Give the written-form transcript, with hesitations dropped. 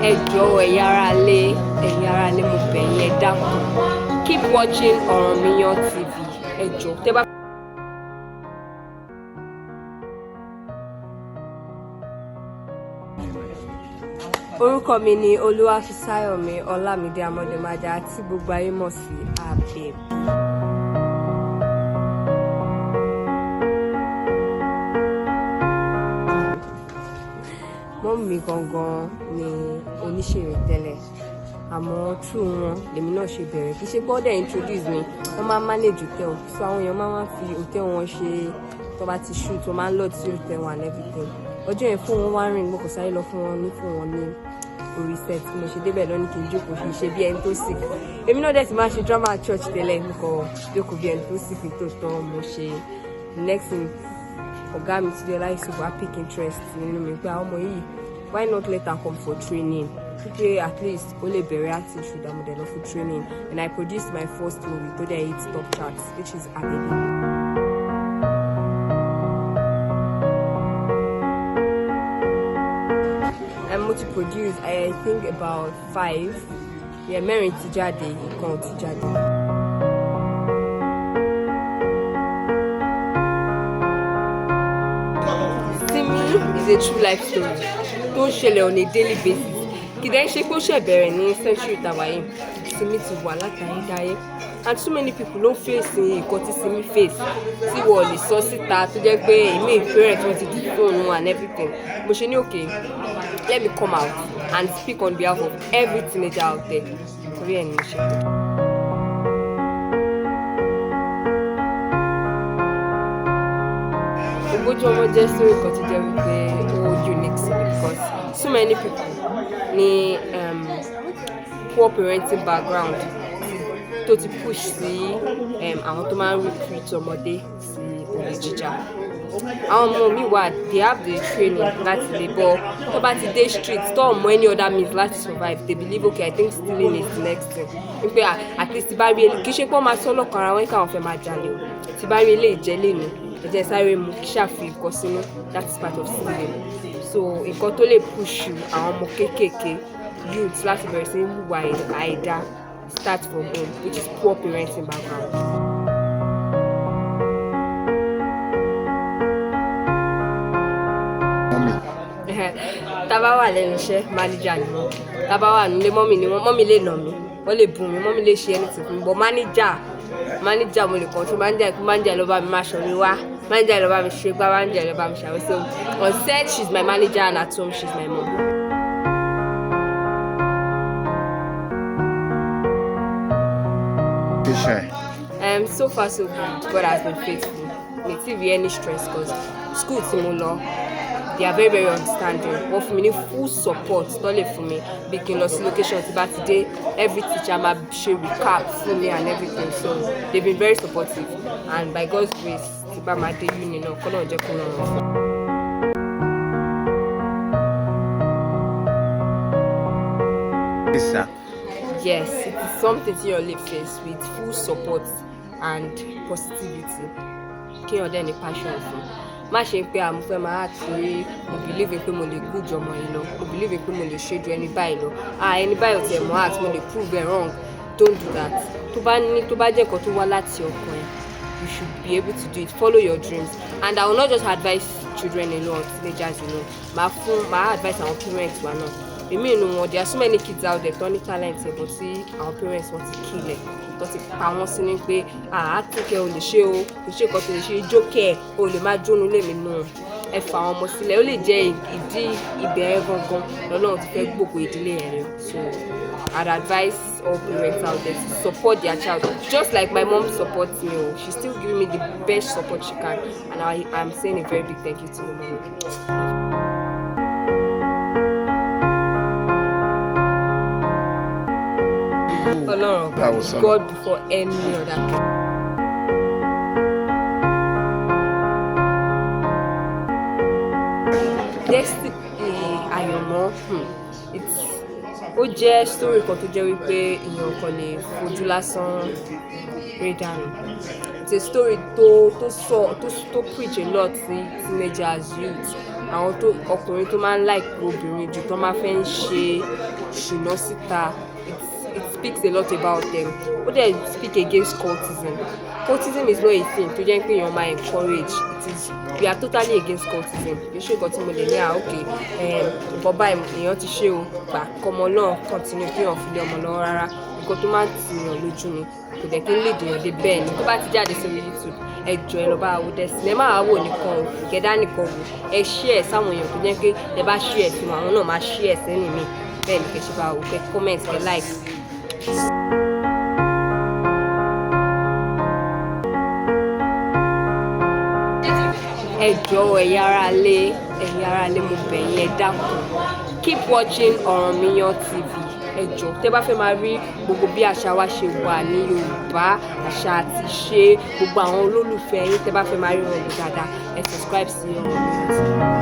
ẹ jọ̀ọ́ ẹ̀yin ará lé mo bẹ̀ yín, ẹ dákun. Keep watching Ọ̀rànmíyàn TV. Ẹ jọ̀ọ́ tẹ́ bá. Orúkọ mi ni Fisayo Ọlámídé Amọ̀dẹ̀májà tí gbogbo ayé mọ̀ sí Abebi. Mọ́mì gangan ni oníṣèré tẹ́lẹ̀, àmọ́ through wọn lèmi náà ṣe bẹ̀rẹ̀. Kì í ṣe pé wọ́n dẹ̀ introduce mi, wọ́n máa manage hotel, so àwọn èèyàn máa ń fi hotel wọn ṣe tó bá ti shoot, wọ́n máa ń lọ sí hotel wọn and everything. Ọjọ́ yẹn fún wọn wá rìn, mo kò sáré lọ fún wọn ní orí set. Mo ṣe débẹ̀ lọ́ní kí n jókòó fi ṣe bí ẹni tó sick. Èmi náà dẹ̀ ti máa ṣe drama church tẹ́lẹ̀, mo kọ̀ jókòó bí ẹni tó sick tó tán. Mo ṣe next thing, ọ̀gá mi ti dé láìsí wá pick interest nínú mi pé àwọn ọmọ yìí, why not let her come for training? Pé at least ó lè bẹ̀rẹ̀ acting shoot and mo dẹ̀ lọ for training, and I produced my first movie tó dẹ̀ hit top charts, which is Abebi. Mo ti produce I think about 5, mẹ́rin ti jáde, ìkan ti jáde. Simi is a true life story tó ń ṣẹlẹ̀ on a daily basis. Kì í dẹ́ ṣe pé ó ṣẹ̀ bẹ̀rẹ̀ ní century tàwa yìí. Simi ti wà látayédáyé, and so many people ló face nǹkan tí Simi face tí wọ́n lè sọ síta tó jẹ́ pé èmi parents wọn ti di fóònù and everything. Mo ṣe ní okay, let me come out and speak on behalf of every teenager out there. Torí ẹni mo ṣe. Ogójì ọmọ jẹ́ story kan tó jẹ́ wípé ó unique sí mi because so many people ní poor parenting background tó ti push sí àwọn tó máa ń recruit ọmọdé sí olè jíjà. Àwọn ọmọ mi wà, they have the training láti lè bọ́ tó bá ti dé street tó mọ any other means láti survive, they believe okay, I think stealing is the next thing. Wípé at least ti bá rí kì í ṣe pé wọ́n máa sọ lọ́kàn ara wọn káwọn fẹ́ máa jalè o, ti bá rí ilé ìjẹ́lé ni ẹ̀jẹ̀ sáré mu kí ṣàfi nǹkan sínú, that is part of stealing. So nǹkan tó lè push àwọn ọmọ kéékèèké youth láti bẹ̀rẹ̀ sí wùwà àìdá start from home, which is poor parenting background. Tábà wà lẹ́nu iṣẹ́ manager ni wọ́n, tábà wà nílé mọ́mì lè nà mí, wọ́n lè bù mí, mọ́mì lè ṣe anything fún mi, but manager mo lè control. Manager ló bá mi máa ṣọ́ mi wá, manager ló bá mi ṣe gbá, manager ló bá mi ṣàwé. So on set she's my manager and at home she's my mom. So far so good. God has been faithful. Me ti be any stress because school tí mo lọ, they are very very understanding. Wọ́n fún mi ní full support tó lè fún mi bí kí n lọ sí location tí bá ti dé, every teacher máa ṣe recap fún mi and everything, so they've been very supportive, and by God's grace tí bá máa dé uni náà kọ́ náà jẹ́ kó rọrùn fún mi. Yes, it is something tí yóò lè face with full support and positivity. Kí yóò dẹ̀ ní passion fún. Má ṣe pé mo fẹ́ máa torí mo believe pé mo lè good ju ọmọ yìí lọ, mo believe pé mo lè ṣe ju ẹni báyìí lọ. Ẹni báyìí ò tiẹ̀ mọ̀ act, mo lè prove it wrong. Don't do that. Tó bá jẹ́ nǹkan tó wá láti ọkàn ẹ, you should be able to do it. Follow your dreams. And I will not just advise children alone, teenagers alone. Màá advise àwọn parents wa náà. Èmi inú wọn, there are so many kids out there tó ní talent ẹ̀, but tí àwọn parents wọn ti kill ẹ̀, tó ti pa wọ́n sí ní pé àtúnkẹ́ ò lè ṣe o, kò ṣe nǹkan tó lè ṣe, jókè o lè má jónú lèmi nù. Ẹ fà àwọn ọmọ sílẹ̀, ó lè jẹ́ ìdí ìbẹ̀rẹ̀ gangan lọ́nà tí fẹ́ gbogbo ìdílé yẹn rẹ̀. So I'd advise all parents out there to support their child, just like my mom supports me. She's still giving me the best support she can, and I'm saying a very big thank you to my mom. God before any other thing. Destiny àyànmọ́, ó jẹ́ story kan tó jẹ́ wípé èèyàn kan lè fojú lásán rí dànù. It's a story tó preach a lot sí teenagers, youth, àwọn tó ọkùnrin tó máa ń like obìnrin jù tó máa fẹ́ ń ṣe ṣìnà síta. It speaks a lot about them. Ó dẹ̀ speak against cultism. Cultism is not a thing tó jẹ́ pé èèyàn máa encourage. We are totally against cultism. Kì í ṣe nǹkan tí mo lè ní okay nǹkan báyìí èèyàn ti ṣe o gbà kọ́mọ náà continue kí èèyàn fi lé ọmọ lọ́wọ́ rárá. Nǹkan tó máa ń tìyàn lójú ni kò dẹ̀ kí ń lè dèèyàn dé bẹ́ẹ̀ ni. Tó bá ti jáde sórí YouTube ẹ jọ̀ọ́ ẹ lọ bá wo dẹ́sìn ẹ má wò nìkan o ìkẹ́dá nìkan wò ẹ share sáwọn èèyàn tó jẹ́ pé ẹ bá share sí wọn àwọn náà máa share sẹ́ni mi bẹ́ẹ̀ ni kẹ́ ṣe bá wò kẹ́ comment kẹ́ like. Ẹ jọ̀ọ́ ẹ̀yin ará ilé mo bẹ̀ yín ẹ dákun keep watching Ọ̀rànmíyàn TV. Ẹ jọ̀ọ́ tẹ́ bá fẹ́ máa rí gbogbo bí àṣà wa ṣe wà ní Yorùbá àṣà àti ṣe gbogbo àwọn olólùfẹ́ yín tẹ́ bá fẹ́ máa rí wọn dáadáa ẹ subscribe sí Ọ̀rànmíyàn TV.